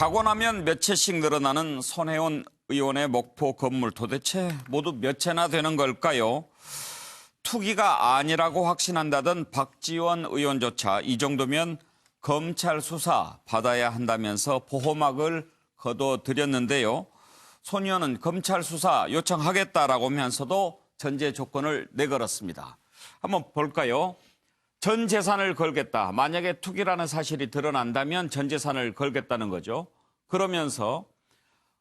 자고 나면 몇 채씩 늘어나는 손혜원 의원의 목포 건물 도대체 모두 몇 채나 되는 걸까요? 투기가 아니라고 확신한다던 박지원 의원조차 이 정도면 검찰 수사 받아야 한다면서 보호막을 거둬들였는데요. 손 의원은 검찰 수사 요청하겠다라고 하면서도 전제 조건을 내걸었습니다. 한번 볼까요? 전 재산을 걸겠다. 만약에 투기라는 사실이 드러난다면 전 재산을 걸겠다는 거죠. 그러면서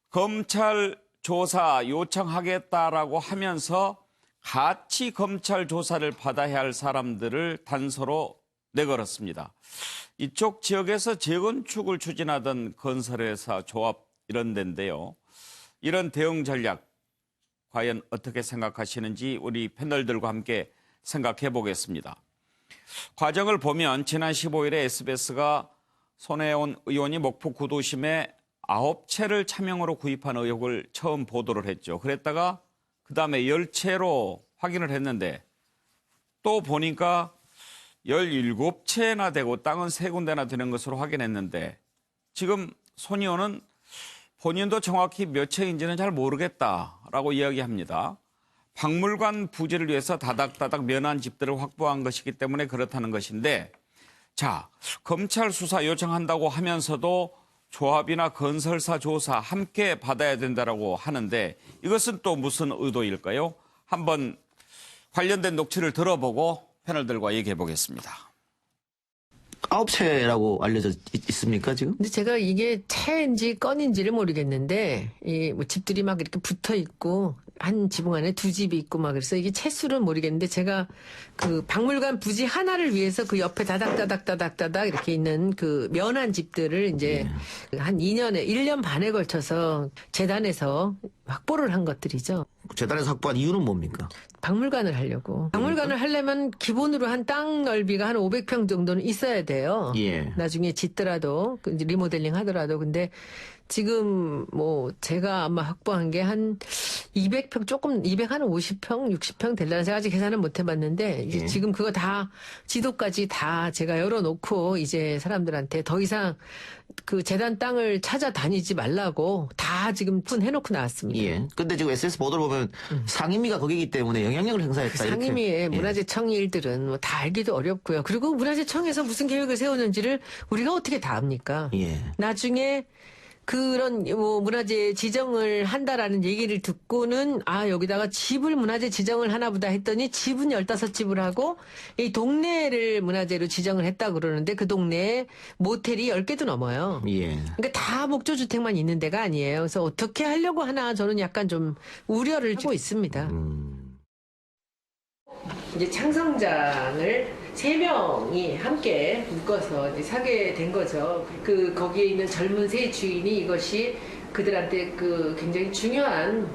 검찰 조사 요청하겠다라고 하면서 같이 검찰 조사를 받아야 할 사람들을 단서로 내걸었습니다. 이쪽 지역에서 재건축을 추진하던 건설회사 조합 이런 데인데요. 이런 대응 전략 과연 어떻게 생각하시는지 우리 패널들과 함께 생각해 보겠습니다. 과정을 보면 지난 15일에 SBS가 손혜원 의원이 목포 구도심에 9채를 차명으로 구입한 의혹을 처음 보도를 했죠. 그랬다가 그다음에 10채로 확인을 했는데 또 보니까 17채나 되고 땅은 3군데나 되는 것으로 확인했는데 지금 손 의원은 본인도 정확히 몇 채인지는 잘 모르겠다라고 이야기합니다. 박물관 부지를 위해서 다닥다닥 면한 집들을 확보한 것이기 때문에 그렇다는 것인데 자, 검찰 수사 요청한다고 하면서도 조합이나 건설사 조사 함께 받아야 된다고 하는데 이것은 또 무슨 의도일까요? 한번 관련된 녹취를 들어보고 패널들과 얘기해 보겠습니다. 9채라고 알려져 있습니까, 지금? 근데 제가 이게 채인지 건인지를 모르겠는데, 이 뭐 집들이 막 이렇게 붙어 있고, 한 지붕 안에 2집이 있고 막 그래서 이게 채수는 모르겠는데, 제가 그 박물관 부지 하나를 위해서 그 옆에 다닥다닥 이렇게 있는 그 면한 집들을 이제 한 1년 반에 걸쳐서 재단에서 확보를 한 것들이죠. 재단에서 확보한 이유는 뭡니까? 박물관을 하려고. 박물관을 하려면 기본으로 한 땅 넓이가 한 500평 정도는 있어야 돼요. 예. 나중에 짓더라도, 이제 리모델링 하더라도. 근데 지금 뭐 제가 아마 확보한 게 한 200평 조금, 250평, 60평 될라나 제가 아직 계산은 못 해봤는데 이제 예. 지금 그거 다 지도까지 다 제가 열어놓고 이제 사람들한테 더 이상 그 재단 땅을 찾아다니지 말라고 다 지금 해놓고 나왔습니다. 예. 근데 지금 SS 보도를 보면 상임위가 거기기 때문에 영향력을 행사했다. 이렇게. 상임위의 예. 문화재청 일들은 뭐 다 알기도 어렵고요. 그리고 문화재청에서 무슨 계획을 세우는지를 우리가 어떻게 다 압니까? 예. 나중에 그런 뭐 문화재 지정을 한다라는 얘기를 듣고는 아 여기다가 집을 문화재 지정을 하나보다 했더니 집은 15집을 하고 이 동네를 문화재로 지정을 했다 그러는데 그 동네에 모텔이 10개도 넘어요. 예. 그러니까 다 목조주택만 있는 데가 아니에요. 그래서 어떻게 하려고 하나 저는 약간 좀 우려를 하고 있습니다. 이제 창성장을 3명이 함께 묶어서 이제 사게 된 거죠. 거기에 있는 젊은 새 주인이 이것이 그들한테 그 굉장히 중요한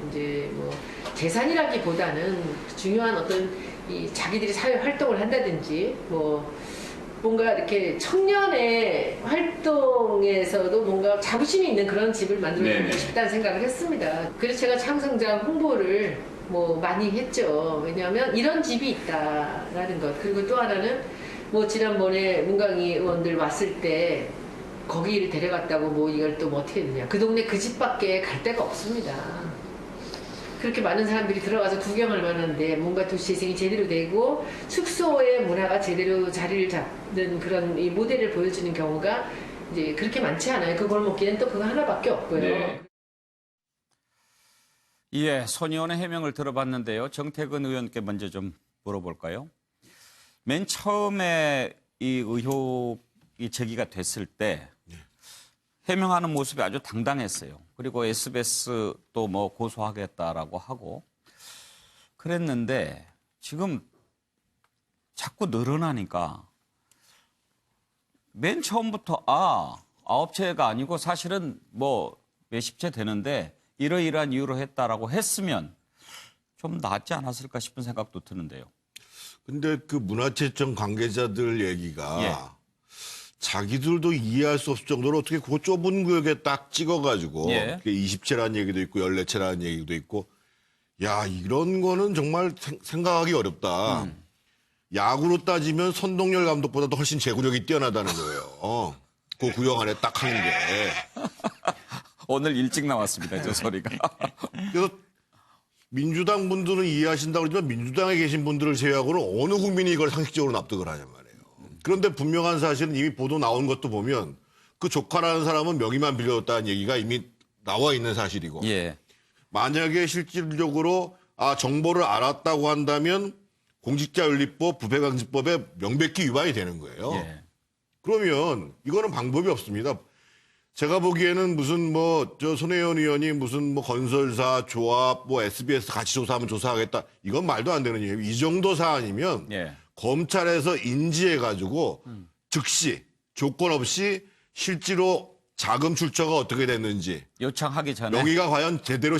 이제 뭐 재산이라기보다는 중요한 어떤 이 자기들이 사회 활동을 한다든지 뭔가 이렇게 청년의 활동에서도 뭔가 자부심이 있는 그런 집을 만들고 싶다는 생각을 했습니다. 그래서 제가 창성장 홍보를 많이 했죠. 왜냐하면 이런 집이 있다라는 것. 그리고 또 하나는 지난번에 문광희 의원들 왔을 때 거기를 데려갔다고 이걸 또 어떻게 했느냐. 그 동네 그 집밖에 갈 데가 없습니다. 그렇게 많은 사람들이 들어가서 구경할 만한데 뭔가 도시재생이 제대로 되고 숙소의 문화가 제대로 자리를 잡는 그런 이 모델을 보여주는 경우가 이제 그렇게 많지 않아요. 그 골목길은 또 그거 하나밖에 없고요. 네. 예, 손 의원의 해명을 들어봤는데요. 정태근 의원께 먼저 좀 물어볼까요? 맨 처음에 이 의혹이 제기가 됐을 때 해명하는 모습이 아주 당당했어요. 그리고 SBS도 고소하겠다라고 하고 그랬는데 지금 자꾸 늘어나니까 맨 처음부터 9채가 아니고 사실은 몇십 채 되는데 이러이러한 이유로 했다라고 했으면 좀 낫지 않았을까 싶은 생각도 드는데요. 근데 그 문화재청 관계자들 얘기가 자기들도 이해할 수 없을 정도로 어떻게 그 좁은 구역에 딱 찍어가지고 20채라는 얘기도 있고 14채라는 얘기도 있고 야 이런 거는 정말 생각하기 어렵다. 야구로 따지면 선동열 감독보다도 훨씬 제구력이 뛰어나다는 거예요. 그 구역 안에 딱 하는 게. 오늘 일찍 나왔습니다. 저 소리가. 그래서 민주당 분들은 이해하신다고 그러지만 민주당에 계신 분들을 제외하고는 어느 국민이 이걸 상식적으로 납득을 하냔 말이에요. 그런데 분명한 사실은 이미 보도 나온 것도 보면 그 조카라는 사람은 명의만 빌려줬다는 얘기가 이미 나와 있는 사실이고 예. 만약에 실질적으로 정보를 알았다고 한다면 공직자윤리법, 부패방지법에 명백히 위반이 되는 거예요. 예. 그러면 이거는 방법이 없습니다. 제가 보기에는 무슨 손혜원 의원이 무슨 건설사, 조합, SBS 같이 조사하면 조사하겠다. 이건 말도 안 되는 얘기예요. 이 정도 사안이면 예. 검찰에서 인지해가지고 즉시 조건 없이 실제로 자금 출처가 어떻게 됐는지 요청하기 전에. 명의가 과연 제대로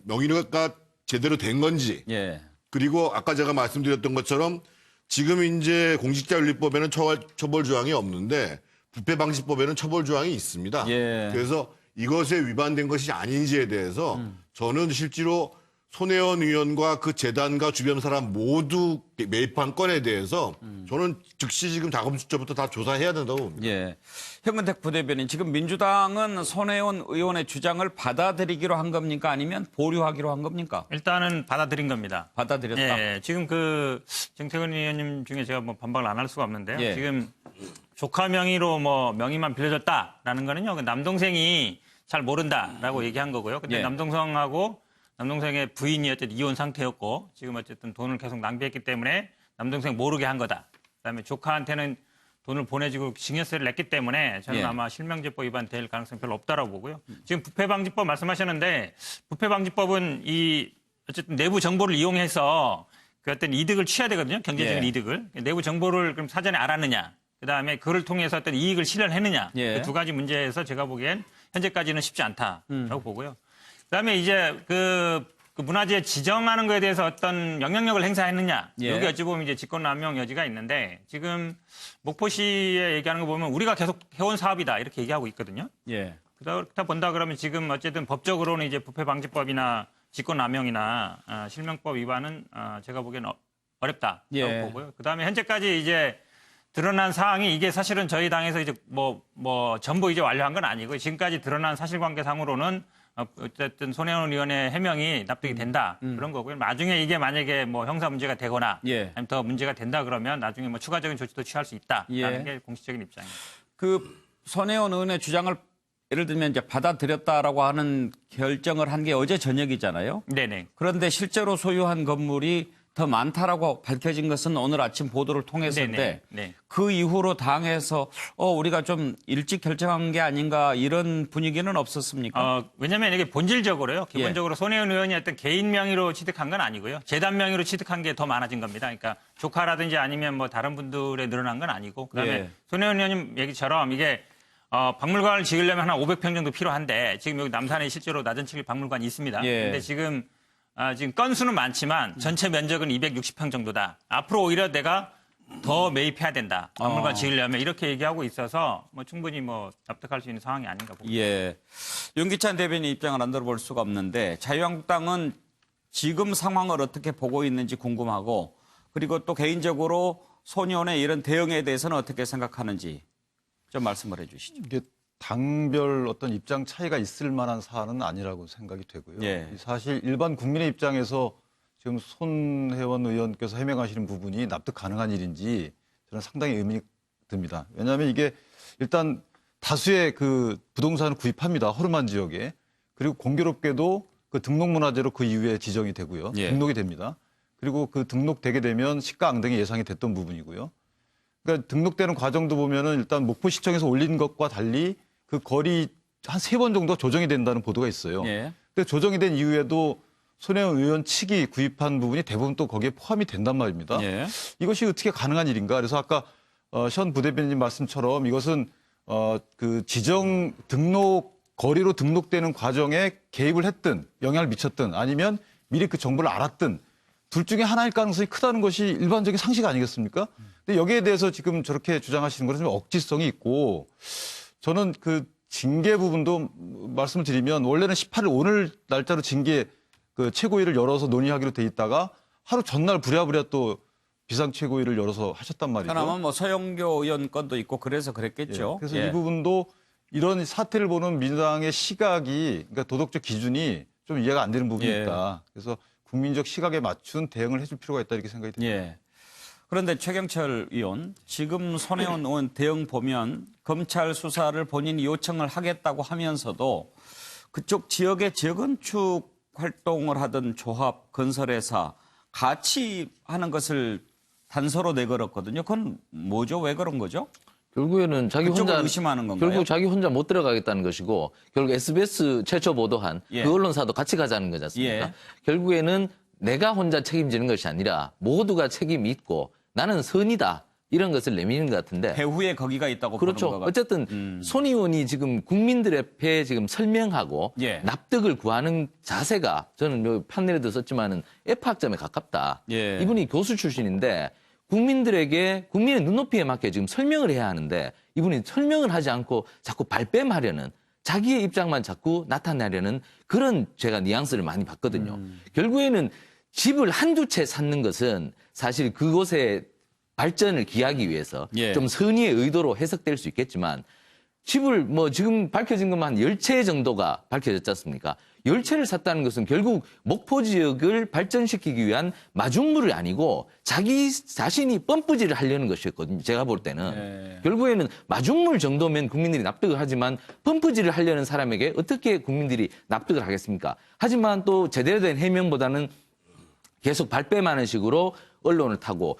명의가 제대로 된 건지 예. 그리고 아까 제가 말씀드렸던 것처럼 지금 이제 공직자윤리법에는 처벌 조항이 없는데 부패방지법에는 처벌 조항이 있습니다. 예. 그래서 이것에 위반된 것이 아닌지에 대해서 저는 실제로 손혜원 의원과 그 재단과 주변 사람 모두 매입한 건에 대해서 저는 즉시 지금 자금 출처부터 다 조사해야 된다고 봅니다. 예. 현근택 부대변인, 지금 민주당은 손혜원 의원의 주장을 받아들이기로 한 겁니까? 아니면 보류하기로 한 겁니까? 일단은 받아들인 겁니다. 받아들였다. 예, 지금 정태근 의원님 중에 제가 반박을 안 할 수가 없는데요. 예. 지금 조카 명의로 명의만 빌려줬다라는 거는요. 그 남동생이 잘 모른다라고 얘기한 거고요. 근데 예. 남동생의 부인이 어쨌든 이혼 상태였고 지금 어쨌든 돈을 계속 낭비했기 때문에 남동생 모르게 한 거다. 그다음에 조카한테는 돈을 보내주고 증여세를 냈기 때문에 저는 예. 아마 실명제법 위반 될 가능성이 별로 없다라고 보고요. 지금 부패방지법 말씀하셨는데 부패방지법은 어쨌든 내부 정보를 이용해서 그 어떤 이득을 취해야 되거든요. 경제적인 예. 이득을. 내부 정보를 그럼 사전에 알았느냐. 그다음에 그걸 통해서 어떤 이익을 실현했느냐. 예. 그 두 가지 문제에서 제가 보기엔 현재까지는 쉽지 않다라고 보고요. 그다음에 이제 그 문화재 지정하는 거에 대해서 어떤 영향력을 행사했느냐. 예. 여기 어찌 보면 이제 직권남용 여지가 있는데 지금 목포시에 얘기하는 거 보면 우리가 계속 해온 사업이다 이렇게 얘기하고 있거든요. 예. 그렇다 본다 그러면 지금 어쨌든 법적으로는 이제 부패방지법이나 직권남용이나 실명법 위반은 제가 보기에는 어렵다라고 예. 보고요. 그다음에 현재까지 이제 드러난 사항이 이게 사실은 저희 당에서 이제 전부 이제 완료한 건 아니고 지금까지 드러난 사실관계상으로는 어쨌든 손혜원 의원의 해명이 납득이 된다 그런 거고요. 나중에 이게 만약에 형사 문제가 되거나 예. 아니면 더 문제가 된다 그러면 나중에 추가적인 조치도 취할 수 있다라는 예. 게 공식적인 입장입니다. 그 손혜원 의원의 주장을 예를 들면 이제 받아들였다라고 하는 결정을 한 게 어제 저녁이잖아요. 네네. 그런데 실제로 소유한 건물이 더 많다라고 밝혀진 것은 오늘 아침 보도를 통해서인데 네. 그 이후로 당에서 우리가 좀 일찍 결정한 게 아닌가 이런 분위기는 없었습니까? 왜냐하면 이게 본질적으로요. 예. 기본적으로 손혜원 의원이 어떤 개인 명의로 취득한 건 아니고요. 재단 명의로 취득한 게 더 많아진 겁니다. 그러니까 조카라든지 아니면 다른 분들에 늘어난 건 아니고 그다음에 예. 손혜원 의원님 얘기처럼 이게 박물관을 지으려면 한 500평 정도 필요한데 지금 여기 남산에 실제로 낮은칠 박물관이 있습니다. 예. 근데 지금 건수는 많지만 전체 면적은 260평 정도다. 앞으로 오히려 내가 더 매입해야 된다. 박물관 지으려면 이렇게 얘기하고 있어서 충분히 납득할 수 있는 상황이 아닌가 봅니다. 예. 윤기찬 대변인 입장을 안 들어볼 수가 없는데 자유한국당은 지금 상황을 어떻게 보고 있는지 궁금하고 그리고 또 개인적으로 손의원의 이런 대응에 대해서는 어떻게 생각하는지 좀 말씀을 해 주시죠. 이게 당별 어떤 입장 차이가 있을 만한 사안은 아니라고 생각이 되고요. 예. 사실 일반 국민의 입장에서 지금 손혜원 의원께서 해명하시는 부분이 납득 가능한 일인지 저는 상당히 의문이 듭니다. 왜냐하면 이게 일단 다수의 그 부동산을 구입합니다. 허름한 지역에. 그리고 공교롭게도 그 등록문화재로 그 이후에 지정이 되고요. 예. 등록이 됩니다. 그리고 그 등록되게 되면 시가 앙등이 예상이 됐던 부분이고요. 그러니까 등록되는 과정도 보면은 일단 목포시청에서 올린 것과 달리 그 거리 한 3번 정도 조정이 된다는 보도가 있어요. 예. 근데 조정이 된 이후에도 손혜원 의원 측이 구입한 부분이 대부분 또 거기에 포함이 된단 말입니다. 예. 이것이 어떻게 가능한 일인가? 그래서 아까 현 부대변인 말씀처럼 이것은 그 지정 등록 거리로 등록되는 과정에 개입을 했든 영향을 미쳤든 아니면 미리 그 정보를 알았든 둘 중에 하나일 가능성이 크다는 것이 일반적인 상식 아니겠습니까? 근데 여기에 대해서 지금 저렇게 주장하시는 것은 좀 억지성이 있고 저는 그 징계 부분도 말씀을 드리면 원래는 18일 오늘 날짜로 징계 그 최고위를 열어서 논의하기로 돼 있다가 하루 전날 부랴부랴 또 비상최고위를 열어서 하셨단 말이죠. 그나마 뭐 서영교 의원 건도 있고 그래서 그랬겠죠. 그래서 예. 이 부분도 이런 사태를 보는 민주당의 시각이 그러니까 도덕적 기준이 좀 이해가 안 되는 부분이 예. 있다. 그래서 국민적 시각에 맞춘 대응을 해줄 필요가 있다 이렇게 생각이 듭니다. 예. 그런데 최경철 의원, 지금 손혜원 의원 대응 보면 검찰 수사를 본인이 요청을 하겠다고 하면서도 그쪽 지역의 재건축 활동을 하던 조합, 건설회사 같이 하는 것을 단서로 내걸었거든요. 그건 뭐죠? 왜 그런 거죠? 결국에는 자기 그쪽을 혼자 의심하는 건가요? 결국 자기 혼자 못 들어가겠다는 것이고 결국 SBS 최초 보도한 예. 그 언론사도 같이 가자는 거지 않습니까? 예. 결국에는 내가 혼자 책임지는 것이 아니라 모두가 책임이 있고 나는 선이다 이런 것을 내미는 것 같은데 배후에 거기가 있다고 그렇죠. 보는 거가. 어쨌든 손 의원이 지금 국민들 앞에 지금 설명하고 예. 납득을 구하는 자세가 저는 요 판넬에도 썼지만은 F학점에 가깝다. 예. 이분이 교수 출신인데 국민들에게 국민의 눈높이에 맞게 지금 설명을 해야 하는데 이분이 설명을 하지 않고 자꾸 발뺌하려는 자기의 입장만 자꾸 나타내려는 그런 제가 뉘앙스를 많이 봤거든요. 결국에는 집을 한두 채 샀는 것은 사실 그곳의 발전을 기하기 위해서 예. 좀 선의의 의도로 해석될 수 있겠지만 집을 뭐 지금 밝혀진 것만 한 10채 정도가 밝혀졌지 않습니까? 10채를 샀다는 것은 결국 목포 지역을 발전시키기 위한 마중물이 아니고 자기 자신이 펌프질을 하려는 것이었거든요. 제가 볼 때는. 예. 결국에는 마중물 정도면 국민들이 납득을 하지만 펌프질을 하려는 사람에게 어떻게 국민들이 납득을 하겠습니까? 하지만 또 제대로 된 해명보다는 계속 발뺌하는 식으로 언론을 타고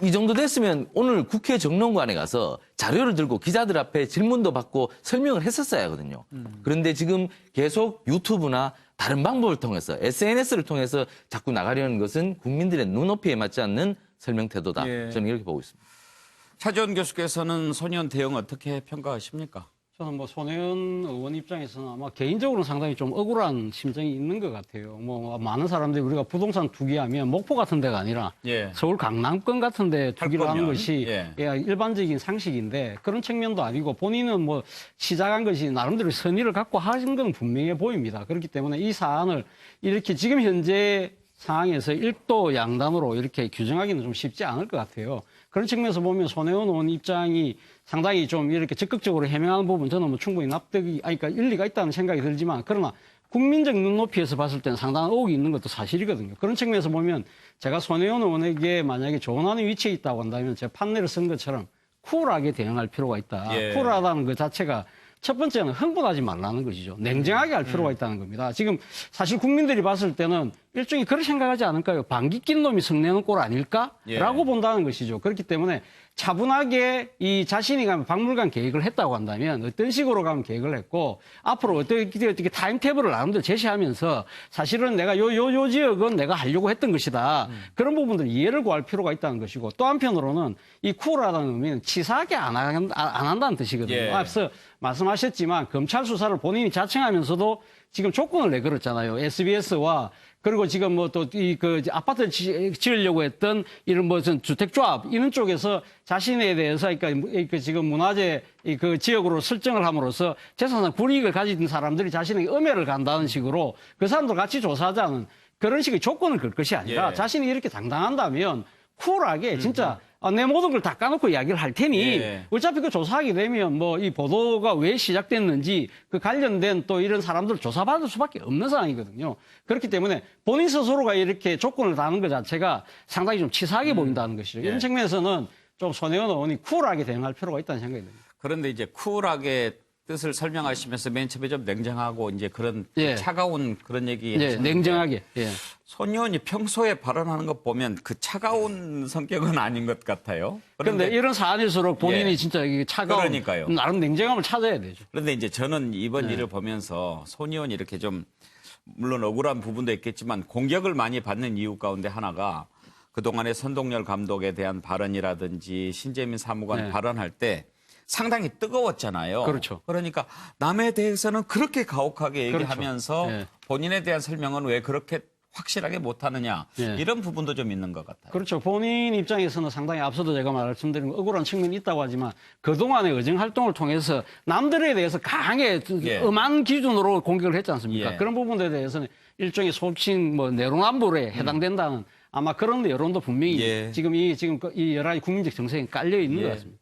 이 정도 됐으면 오늘 국회 정론관에 가서 자료를 들고 기자들 앞에 질문도 받고 설명을 했었어야 하거든요. 그런데 지금 계속 유튜브나 다른 방법을 통해서 SNS를 통해서 자꾸 나가려는 것은 국민들의 눈높이에 맞지 않는 설명 태도다. 예. 저는 이렇게 보고 있습니다. 차지원 교수께서는 손혜원 대응 어떻게 평가하십니까? 저는 뭐 손혜원 의원 입장에서는 아마 개인적으로는 상당히 좀 억울한 심정이 있는 것 같아요. 뭐 많은 사람들이 우리가 부동산 투기하면 목포 같은 데가 아니라 예. 서울 강남권 같은 데 투기를 하는 거면, 것이 예. 일반적인 상식인데 그런 측면도 아니고 본인은 뭐 시작한 것이 나름대로 선의를 갖고 하신 건 분명해 보입니다. 그렇기 때문에 이 사안을 이렇게 지금 현재 상황에서 일도 양단으로 이렇게 규정하기는 좀 쉽지 않을 것 같아요. 그런 측면에서 보면 손혜원 의원 입장이 상당히 좀 이렇게 적극적으로 해명하는 부분 저는 뭐 충분히 그러니까 일리가 있다는 생각이 들지만 그러나 국민적 눈높이에서 봤을 때는 상당한 의혹이 있는 것도 사실이거든요. 그런 측면에서 보면 제가 손혜원 의원에게 만약에 조언하는 위치에 있다고 한다면 제가 판례를 쓴 것처럼 쿨하게 대응할 필요가 있다. 예. 쿨하다는 것 자체가 첫 번째는 흥분하지 말라는 것이죠. 냉정하게 할 필요가 있다는 겁니다. 지금 사실 국민들이 봤을 때는 일종의 그렇게 생각하지 않을까요? 방귀 낀 놈이 성내는 꼴 아닐까? 예. 라고 본다는 것이죠. 그렇기 때문에 차분하게 이 자신이 가면 박물관 계획을 했다고 한다면 어떤 식으로 가면 계획을 했고 앞으로 어떻게 타임테이블을 나름대로 제시하면서 사실은 내가 요 지역은 내가 하려고 했던 것이다. 그런 부분들 이해를 구할 필요가 있다는 것이고 또 한편으로는 이 쿨하다는 의미는 치사하게 안 한다는 뜻이거든요. 예. 앞서 말씀하셨지만 검찰 수사를 본인이 자청하면서도 지금 조건을 내걸었잖아요. SBS와 그리고 지금 뭐 또 그 아파트 지으려고 했던 이런 무슨 주택조합 이런 쪽에서 자신에 대해서 그러니까 지금 문화재 그 지역으로 설정을 함으로써 재산상 불이익을 가진 사람들이 자신에게 음해를 간다는 식으로 그 사람들 같이 조사하자는 그런 식의 조건을 걸 것이 아니라 예. 자신이 이렇게 당당한다면 쿨하게 진짜 내 모든 걸 다 까놓고 이야기를 할 테니 예. 어차피 그 조사하게 되면 뭐 이 보도가 왜 시작됐는지 그 관련된 또 이런 사람들 조사받을 수밖에 없는 상황이거든요. 그렇기 때문에 본인 스스로가 이렇게 조건을 다는 것 자체가 상당히 좀 치사하게 보인다는 것이죠. 예. 이런 측면에서는 좀 손혜원 의원이 쿨하게 대응할 필요가 있다는 생각이 듭니다. 그런데 이제 쿨하게 뜻을 설명하시면서 맨 처음에 좀 냉정하고 이제 그런 예. 차가운 그런 얘기 예, 하시는데 냉정하게. 예. 손 의원이 평소에 발언하는 것 보면 그 차가운 성격은 아닌 것 같아요. 그런데 이런 사안일수록 본인이 예. 진짜 이게 차가운 그러니까요. 나름 냉정함을 찾아야 되죠. 그런데 이제 저는 이번 일을 보면서 손 의원이 이렇게 좀 물론 억울한 부분도 있겠지만 공격을 많이 받는 이유 가운데 하나가 그동안의 선동열 감독에 대한 발언이라든지 신재민 사무관 네. 발언할 때 상당히 뜨거웠잖아요. 그렇죠. 그러니까 남에 대해서는 그렇게 가혹하게 그렇죠. 얘기하면서 예. 본인에 대한 설명은 왜 그렇게 확실하게 못하느냐 예. 이런 부분도 좀 있는 것 같아요. 그렇죠. 본인 입장에서는 상당히 앞서도 제가 말씀드린 억울한 측면이 있다고 하지만 그동안의 의정 활동을 통해서 남들에 대해서 강하게 예. 엄한 기준으로 공격을 했지 않습니까? 예. 그런 부분에 대해서는 일종의 속칭 뭐 내로남불에 해당된다는 아마 그런 여론도 분명히 예. 지금 이 여러 가지 국민적 정서에 깔려 있는 것 같습니다.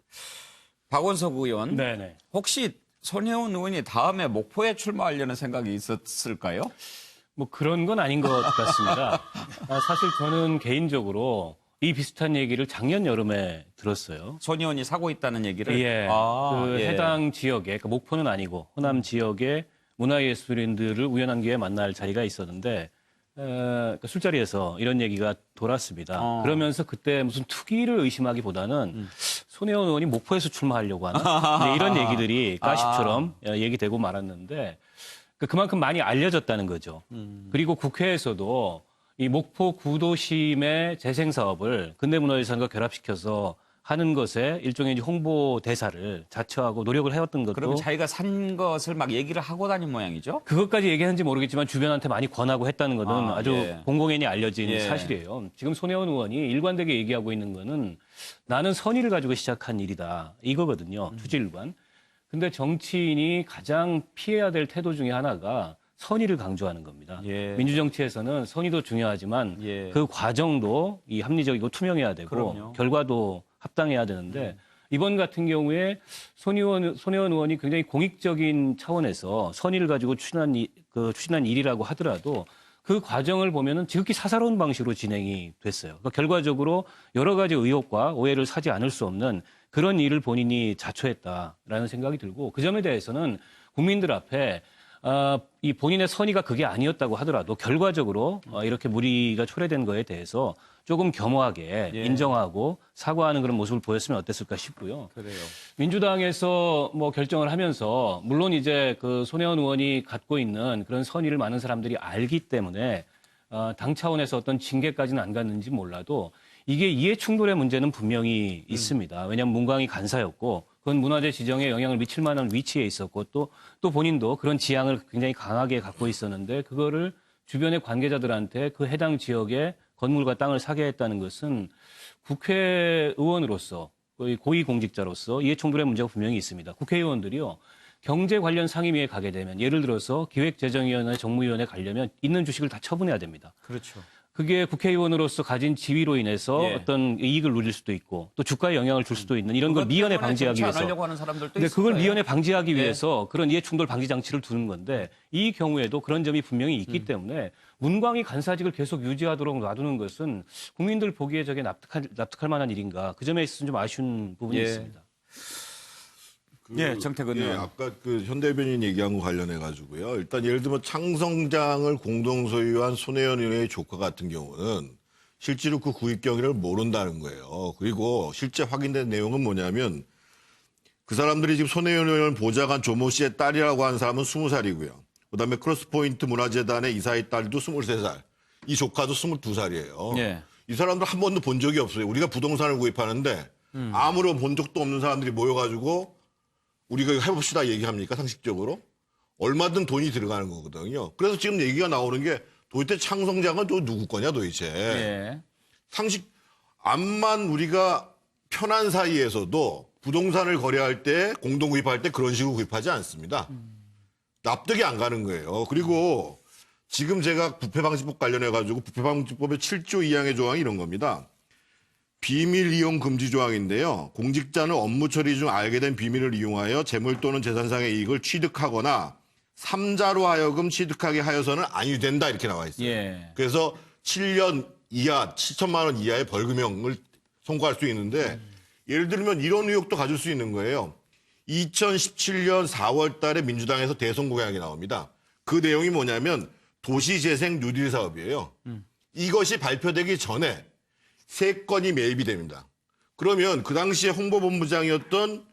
박원석 의원, 네네. 혹시 손혜원 의원이 다음에 목포에 출마하려는 생각이 있었을까요? 뭐 그런 건 아닌 것 같습니다. 사실 저는 개인적으로 이 비슷한 얘기를 작년 여름에 들었어요. 손 의원이 사고 있다는 얘기를? 예. 그 예. 해당 지역에, 그러니까 목포는 아니고 호남 지역의 문화예술인들을 우연한 기회에 만날 자리가 있었는데 그 술자리에서 이런 얘기가 돌았습니다. 그러면서 그때 무슨 투기를 의심하기보다는 손혜원 의원이 목포에서 출마하려고 하는 이제 이런 얘기들이 가십처럼 얘기되고 말았는데 그만큼 많이 알려졌다는 거죠. 그리고 국회에서도 이 목포 구도심의 재생 사업을 근대문화유산과 결합시켜서 하는 것에 일종의 이제 홍보 대사를 자처하고 노력을 해왔던 것도 그러면 자기가 산 것을 막 얘기를 하고 다닌 모양이죠? 그것까지 얘기하는지 모르겠지만 주변한테 많이 권하고 했다는 것은 아주 예. 공공연히 알려진 예. 사실이에요. 지금 손혜원 의원이 일관되게 얘기하고 있는 거는 나는 선의를 가지고 시작한 일이다. 이거거든요. 투지일관. 근데 정치인이 가장 피해야 될 태도 중에 하나가 선의를 강조하는 겁니다. 예. 민주정치에서는 선의도 중요하지만 예. 그 과정도 이 합리적이고 투명해야 되고 그럼요. 결과도 합당해야 되는데 이번 같은 경우에 손혜원 의원이 굉장히 공익적인 차원에서 선의를 가지고 추진한 일이라고 하더라도 그 과정을 보면은 지극히 사사로운 방식으로 진행이 됐어요. 그러니까 결과적으로 여러 가지 의혹과 오해를 사지 않을 수 없는 그런 일을 본인이 자초했다라는 생각이 들고 그 점에 대해서는 국민들 앞에 이 본인의 선의가 그게 아니었다고 하더라도 결과적으로 이렇게 무리가 초래된 거에 대해서 조금 겸허하게 인정하고 사과하는 그런 모습을 보였으면 어땠을까 싶고요. 그래요. 민주당에서 뭐 결정을 하면서 물론 이제 그 손혜원 의원이 갖고 있는 그런 선의를 많은 사람들이 알기 때문에 당 차원에서 어떤 징계까지는 안 갔는지 몰라도 이게 이해 충돌의 문제는 분명히 있습니다. 왜냐하면 문광이 간사였고 그건 문화재 지정에 영향을 미칠 만한 위치에 있었고 또 본인도 그런 지향을 굉장히 강하게 갖고 있었는데 그거를 주변의 관계자들한테 그 해당 지역에 건물과 땅을 사게 했다는 것은 국회의원으로서 거의 고위공직자로서 이해충돌의 문제가 분명히 있습니다. 국회의원들이요. 경제 관련 상임위에 가게 되면 예를 들어서 기획재정위원회, 정무위원회 가려면 있는 주식을 다 처분해야 됩니다. 그렇죠. 그게 국회의원으로서 가진 지위로 인해서 예. 어떤 이익을 누릴 수도 있고 또 주가에 영향을 줄 수도 있는 이런 걸 미연에 방지하기 위해서. 안 하려고 하는 사람들도 근데 있을 그걸 거예요. 미연에 방지하기 위해서 그런 이해충돌 방지 장치를 두는 건데 이 경우에도 그런 점이 분명히 있기 때문에 문광희 간사직을 계속 유지하도록 놔두는 것은 국민들 보기에 저게 납득할 만한 일인가 그 점에 있어서는 좀 아쉬운 부분이 예. 있습니다. 정태근 의원. 아까 그 현 대변인 얘기한 거 관련해 가지고요. 일단 예를 들면 창성장을 공동 소유한 손혜원 의원의 조카 같은 경우는 실제로 그 구입 경위를 모른다는 거예요. 그리고 실제 확인된 내용은 뭐냐면 그 사람들이 지금 손혜원 의원 보좌관 조모 씨의 딸이라고 하는 사람은 20살이고요. 그다음에 크로스포인트 문화재단의 이사의 딸도 23살. 이 조카도 22살이에요. 예. 이 사람들 한 번도 본 적이 없어요. 우리가 부동산을 구입하는데 아무런 본 적도 없는 사람들이 모여가지고 우리가 해봅시다 얘기합니까? 상식적으로? 얼마든 돈이 들어가는 거거든요. 그래서 지금 얘기가 나오는 게 도대체 창성장은 또 누구 거냐 도대체. 예. 상식 암만 우리가 편한 사이에서도 부동산을 거래할 때 공동 구입할 때 그런 식으로 구입하지 않습니다. 납득이 안 가는 거예요. 그리고 지금 제가 부패방지법 관련해 가지고 부패방지법의 7조 2항의 조항이 이런 겁니다. 비밀 이용 금지 조항인데요. 공직자는 업무 처리 중 알게 된 비밀을 이용하여 재물 또는 재산상의 이익을 취득하거나 3자로 하여금 취득하게 하여서는 아니 된다 이렇게 나와 있어요. 예. 그래서 7년 이하 7천만 원 이하의 벌금형을 선고할 수 있는데 예를 들면 이런 의혹도 가질 수 있는 거예요. 2017년 4월 달에 민주당에서 대선 공약이 나옵니다. 그 내용이 뭐냐면 도시재생 뉴딜 사업이에요. 이것이 발표되기 전에 3건이 매입이 됩니다. 그러면 그 당시에 홍보본부장이었던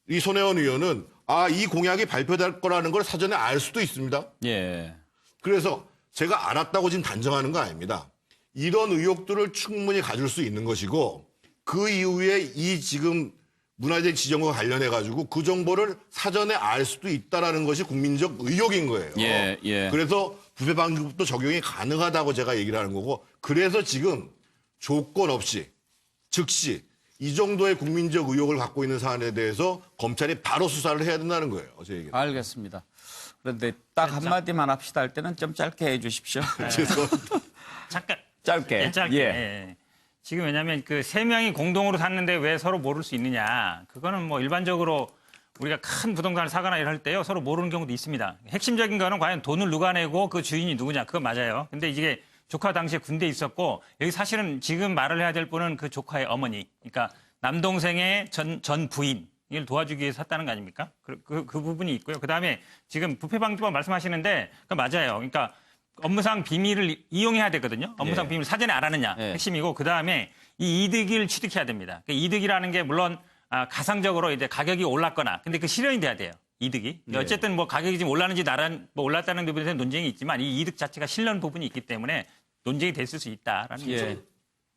이 손혜원 의원은 이 공약이 발표될 거라는 걸 사전에 알 수도 있습니다. 예. 그래서 제가 알았다고 지금 단정하는 거 아닙니다. 이런 의혹들을 충분히 가질 수 있는 것이고 그 이후에 이 지금 문화재 지정과 관련해 가지고 그 정보를 사전에 알 수도 있다라는 것이 국민적 의혹인 거예요. 예, 예. 그래서 부패방지법도 적용이 가능하다고 제가 얘기를 하는 거고 그래서 지금 조건 없이 즉시 이 정도의 국민적 의혹을 갖고 있는 사안에 대해서 검찰이 바로 수사를 해야 된다는 거예요. 제 얘기는. 알겠습니다. 그런데 딱 한마디만 합시다 할 때는 좀 짧게 해 주십시오. 죄송합니다. 짧게. 짧게. 예. 예. 지금 왜냐하면 그 세 명이 공동으로 샀는데 왜 서로 모를 수 있느냐. 그거는 뭐 일반적으로 우리가 큰 부동산을 사거나 이럴 때요 서로 모르는 경우도 있습니다. 핵심적인 거는 과연 돈을 누가 내고 그 주인이 누구냐. 그건 맞아요. 근데 이게 조카 당시에 군대에 있었고 여기 사실은 지금 말을 해야 될 분은 그 조카의 어머니. 그러니까 남동생의 전 부인. 이걸 도와주기 위해서 샀다는 거 아닙니까? 그 부분이 있고요. 그다음에 지금 부패방지법 말씀하시는데 그 맞아요. 그러니까 업무상 비밀을 이용해야 되거든요. 업무상 예. 비밀을 사전에 알았느냐 예. 핵심이고 그다음에 이 이득을 취득해야 됩니다. 그 이득이라는 게 물론 가상적으로 이제 가격이 올랐거나 근데 그 실현이 돼야 돼요. 이득이. 어쨌든 뭐 가격이 지금 올랐는지 뭐 올랐다는 부분에 대한 논쟁이 있지만 이 이득 자체가 실현 부분이 있기 때문에 논쟁이 됐을 수 있다라는 예. 거죠.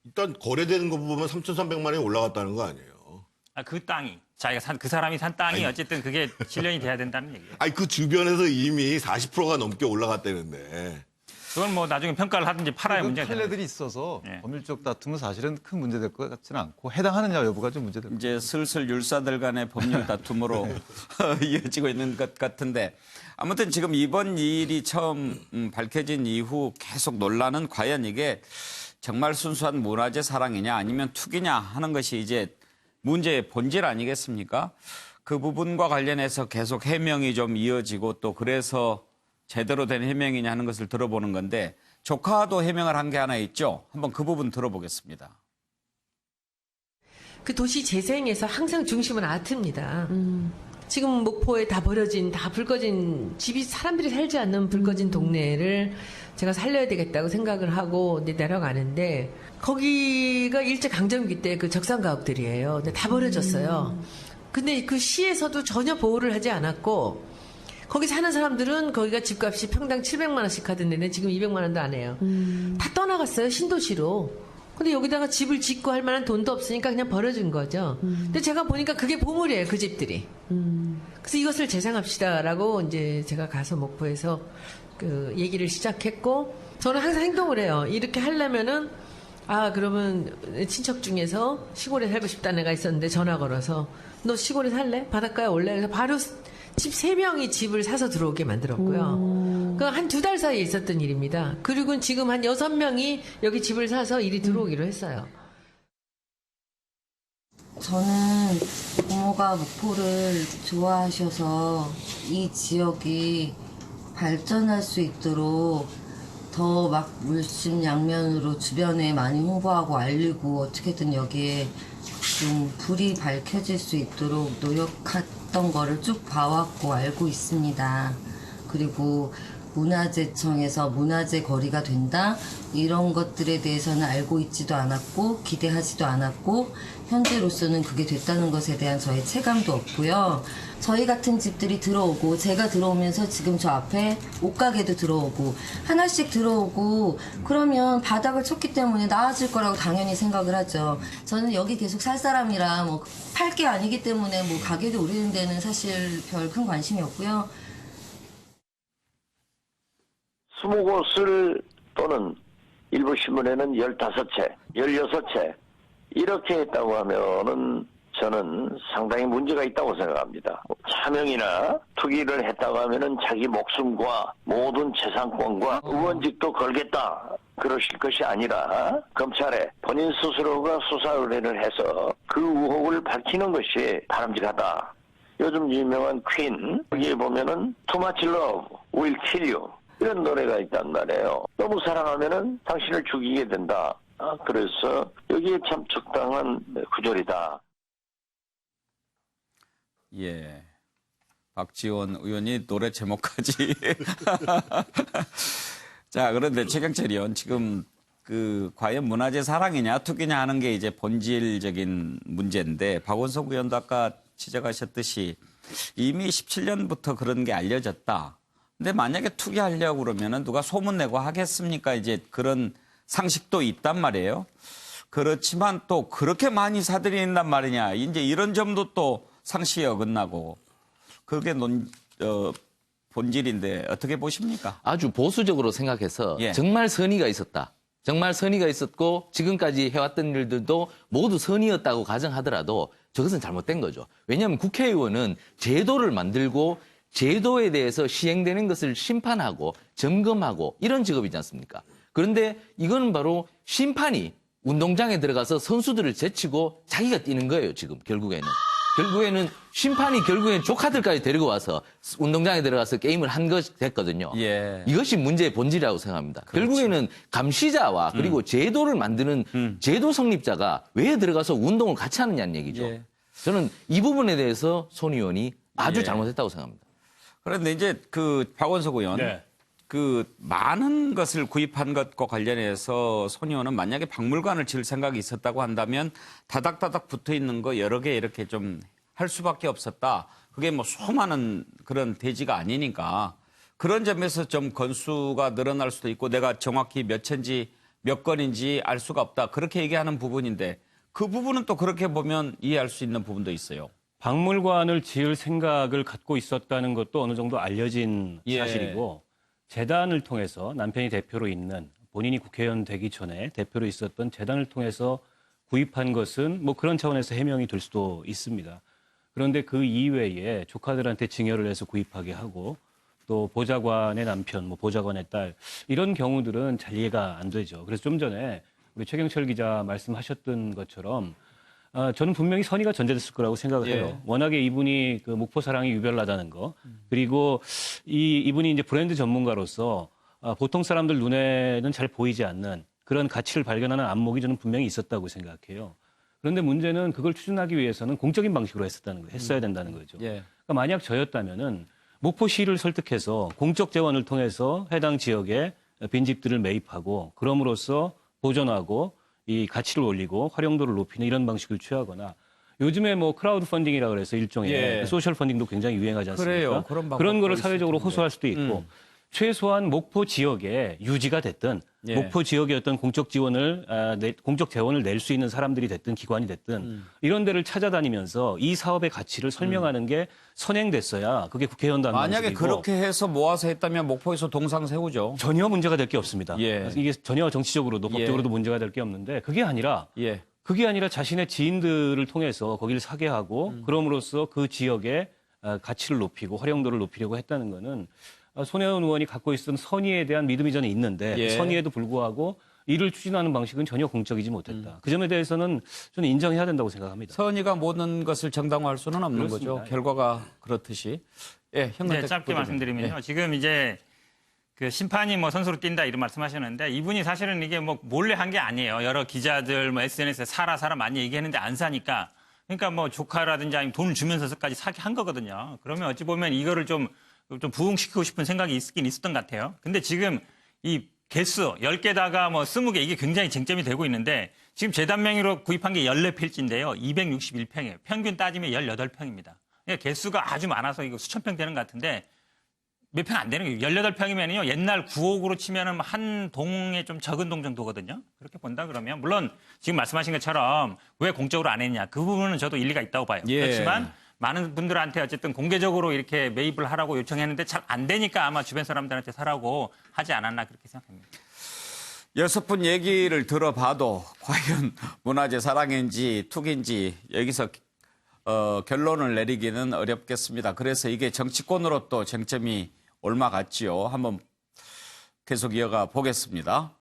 일단 거래되는 거 보면 3,300만 원이 올라갔다는 거 아니에요? 그 땅이 자기가 그 사람이 산 땅이 어쨌든 그게 실현이 돼야 된다는 얘기예요. 아니 그 주변에서 이미 40%가 넘게 올라갔다는데. 그건 뭐 나중에 평가를 하든지 팔아야 그 문제가 되는 판례들이 있어서 예. 법률적 다툼은 사실은 큰 문제될 것 같지는 않고 해당하느냐 여부가 좀 문제될 것 이제 슬슬 율사들 간의 법률 다툼으로 이어지고 있는 것 같은데 아무튼 지금 이번 일이 처음 밝혀진 이후 계속 논란은 과연 이게 정말 순수한 문화재 사랑이냐 아니면 투기냐 하는 것이 이제 문제의 본질 아니겠습니까? 그 부분과 관련해서 계속 해명이 좀 이어지고 또 그래서 제대로 된 해명이냐 하는 것을 들어보는 건데 조카도 해명을 한 게 하나 있죠. 한번 그 부분 들어보겠습니다. 그 도시 재생에서 항상 중심은 아트입니다. 지금 목포에 다 버려진, 다 불 꺼진 집이 사람들이 살지 않는 불 꺼진 동네를 제가 살려야 되겠다고 생각을 하고 이제 내려가는데 거기가 일제 강점기 때 그 적산 가옥들이에요. 근데 다 버려졌어요. 근데 그 시에서도 전혀 보호를 하지 않았고 거기 사는 사람들은 거기가 집값이 평당 700만 원씩 하던 데는 지금 200만 원도 안 해요. 다 떠나갔어요. 신도시로. 근데 여기다가 집을 짓고 할 만한 돈도 없으니까 그냥 버려준 거죠. 근데 제가 보니까 그게 보물이에요. 그 집들이. 그래서 이것을 재생합시다라고 이제 제가 가서 목포에서 그 얘기를 시작했고 저는 항상 행동을 해요. 이렇게 하려면은 그러면 친척 중에서 시골에 살고 싶다는 애가 있었는데 전화 걸어서 너 시골에 살래? 바닷가에 올래? 그래서 바로 집 3명이 집을 사서 들어오게 만들었고요. 그 한 2달 사이에 있었던 일입니다. 그리고 지금 한 6명이 여기 집을 사서 일이 들어오기로 했어요. 저는 부모가 목포를 좋아하셔서 이 지역이 발전할 수 있도록 더 막 물심양면으로 주변에 많이 홍보하고 알리고 어떻게든 여기에 좀 불이 밝혀질 수 있도록 노력했던 거를 쭉 봐왔고 알고 있습니다. 그리고 문화재청에서 문화재 거리가 된다 이런 것들에 대해서는 알고 있지도 않았고 기대하지도 않았고 현재로서는 그게 됐다는 것에 대한 저의 체감도 없고요. 저희 같은 집들이 들어오고 제가 들어오면서 지금 저 앞에 옷가게도 들어오고 하나씩 들어오고 그러면 바닥을 쳤기 때문에 나아질 거라고 당연히 생각을 하죠. 저는 여기 계속 살 사람이라 뭐 팔 게 아니기 때문에 뭐 가격이 오르는 데는 사실 별 큰 관심이 없고요. 20곳을 또는 일부 신문에는 15채, 16채 이렇게 했다고 하면은 저는 상당히 문제가 있다고 생각합니다. 차명이나 투기를 했다고 하면은 자기 목숨과 모든 재산권과 의원직도 걸겠다. 그러실 것이 아니라 검찰에 본인 스스로가 수사 의뢰를 해서 그 의혹을 밝히는 것이 바람직하다. 요즘 유명한 퀸, 여기 보면은 Too much love will kill you. 이런 노래가 있단 말이에요. 너무 사랑하면은 당신을 죽이게 된다. 그래서 여기에 참 적당한 구절이다. 예. 박지원 의원이 노래 제목까지. 자, 그런데 최경철 의원 지금 그 과연 문화재 사랑이냐 투기냐 하는 게 이제 본질적인 문제인데 박원석 의원도 아까 지적하셨듯이 이미 17년부터 그런 게 알려졌다. 근데 만약에 투기하려고 그러면은 누가 소문내고 하겠습니까? 이제 그런 상식도 있단 말이에요. 그렇지만 또 그렇게 많이 사들인단 말이냐. 이제 이런 점도 또 상식에 어긋나고 그게 본질인데 어떻게 보십니까? 아주 보수적으로 생각해서 예. 정말 선의가 있었다. 정말 선의가 있었고 지금까지 해왔던 일들도 모두 선의였다고 가정하더라도 저것은 잘못된 거죠. 왜냐하면 국회의원은 제도를 만들고 제도에 대해서 시행되는 것을 심판하고 점검하고 이런 직업이지 않습니까? 그런데 이거는 바로 심판이 운동장에 들어가서 선수들을 제치고 자기가 뛰는 거예요, 지금 결국에는. 결국에는 심판이 결국엔 조카들까지 데리고 와서 운동장에 들어가서 게임을 한 것이 됐거든요. 예. 이것이 문제의 본질이라고 생각합니다. 결국에는 감시자와 그리고 제도를 만드는 제도 성립자가 왜 들어가서 운동을 같이 하느냐는 얘기죠. 예. 저는 이 부분에 대해서 손 의원이 아주 예. 잘못했다고 생각합니다. 그런데 이제 그 박원석 의원, 네. 그 많은 것을 구입한 것과 관련해서 손 의원은 만약에 박물관을 지을 생각이 있었다고 한다면 다닥다닥 붙어 있는 거 여러 개 이렇게 좀 할 수밖에 없었다. 그게 뭐 수많은 그런 대지가 아니니까 그런 점에서 좀 건수가 늘어날 수도 있고 내가 정확히 몇 채인지 몇 건인지 알 수가 없다. 그렇게 얘기하는 부분인데 그 부분은 또 그렇게 보면 이해할 수 있는 부분도 있어요. 박물관을 지을 생각을 갖고 있었다는 것도 어느 정도 알려진 예. 사실이고 재단을 통해서 남편이 대표로 있는 본인이 국회의원 되기 전에 대표로 있었던 재단을 통해서 구입한 것은 뭐 그런 차원에서 해명이 될 수도 있습니다. 그런데 그 이외에 조카들한테 증여를 해서 구입하게 하고 또 보좌관의 남편, 뭐 보좌관의 딸 이런 경우들은 잘 이해가 안 되죠. 그래서 좀 전에 우리 최경철 기자 말씀하셨던 것처럼 저는 분명히 선의가 전제됐을 거라고 생각을 해요. 예. 워낙에 이분이 그 목포 사랑이 유별나다는 거 그리고 이분이 이제 브랜드 전문가로서 보통 사람들 눈에는 잘 보이지 않는 그런 가치를 발견하는 안목이 저는 분명히 있었다고 생각해요. 그런데 문제는 그걸 추진하기 위해서는 공적인 방식으로 했어야 된다는 거죠. 예. 그러니까 만약 저였다면은 목포시를 설득해서 공적 재원을 통해서 해당 지역에 빈집들을 매입하고 그럼으로써 보존하고 이 가치를 올리고 활용도를 높이는 이런 방식을 취하거나 요즘에 뭐 크라우드 펀딩이라 그래서 일종의 예. 소셜 펀딩도 굉장히 유행하지 않습니까? 그래요. 그런 방법도 그런 거를 있을 사회적으로 텐데. 호소할 수도 있고 최소한 목포 지역에 유지가 됐든 예. 목포 지역에 어떤 공적 지원을 공적 재원을 낼 수 있는 사람들이 됐든 기관이 됐든 이런 데를 찾아다니면서 이 사업의 가치를 설명하는 게 선행됐어야 그게 국회의원도 하는 만약에 방식이고 그렇게 해서 모아서 했다면 목포에서 동상 세우죠. 전혀 문제가 될 게 없습니다. 예. 이게 전혀 정치적으로도 예. 법적으로도 문제가 될 게 없는데 그게 아니라 자신의 지인들을 통해서 거기를 사게 하고 그럼으로써 그 지역의 가치를 높이고 활용도를 높이려고 했다는 거는 손혜원 의원이 갖고 있었던 선의에 대한 믿음이 저는 있는데 예. 선의에도 불구하고 이를 추진하는 방식은 전혀 공적이지 못했다. 그 점에 대해서는 저는 인정해야 된다고 생각합니다. 선의가 모든 것을 정당화할 수는 없는 그렇습니다. 거죠. 결과가 그렇듯이. 예, 현근택 네, 짧게 부대변인. 말씀드리면요. 지금 이제 그 심판이 뭐 선수로 뛴다 이런 말씀하셨는데 이분이 사실은 이게 뭐 몰래 한 게 아니에요. 여러 기자들 뭐 SNS에 사라 많이 얘기했는데 안 사니까 그러니까 뭐 조카라든지 아니면 돈을 주면서까지 사게 한 거거든요. 그러면 어찌 보면 이거를 좀 부응시키고 싶은 생각이 있긴 있었던 것 같아요. 근데 지금 이 개수 10개다가 뭐 20개 이게 굉장히 쟁점이 되고 있는데 지금 재단 명의로 구입한 게 14필지인데요. 261평이에요. 평균 따지면 18평입니다. 그러니까 개수가 아주 많아서 이거 수천 평 되는 것 같은데 몇 평 안 되는 거예요. 18평이면요. 옛날 구옥으로 치면은 한 동에 좀 적은 동 정도거든요. 그렇게 본다 그러면 물론 지금 말씀하신 것처럼 왜 공적으로 안 했냐. 그 부분은 저도 일리가 있다고 봐요. 예. 그렇지만 많은 분들한테 어쨌든 공개적으로 이렇게 매입을 하라고 요청했는데 잘 안 되니까 아마 주변 사람들한테 사라고 하지 않았나 그렇게 생각합니다. 6분 얘기를 들어봐도 과연 문화재 사랑인지 투기인지 여기서 결론을 내리기는 어렵겠습니다. 그래서 이게 정치권으로 또 쟁점이 옮아갔지요. 한번 계속 이어가 보겠습니다.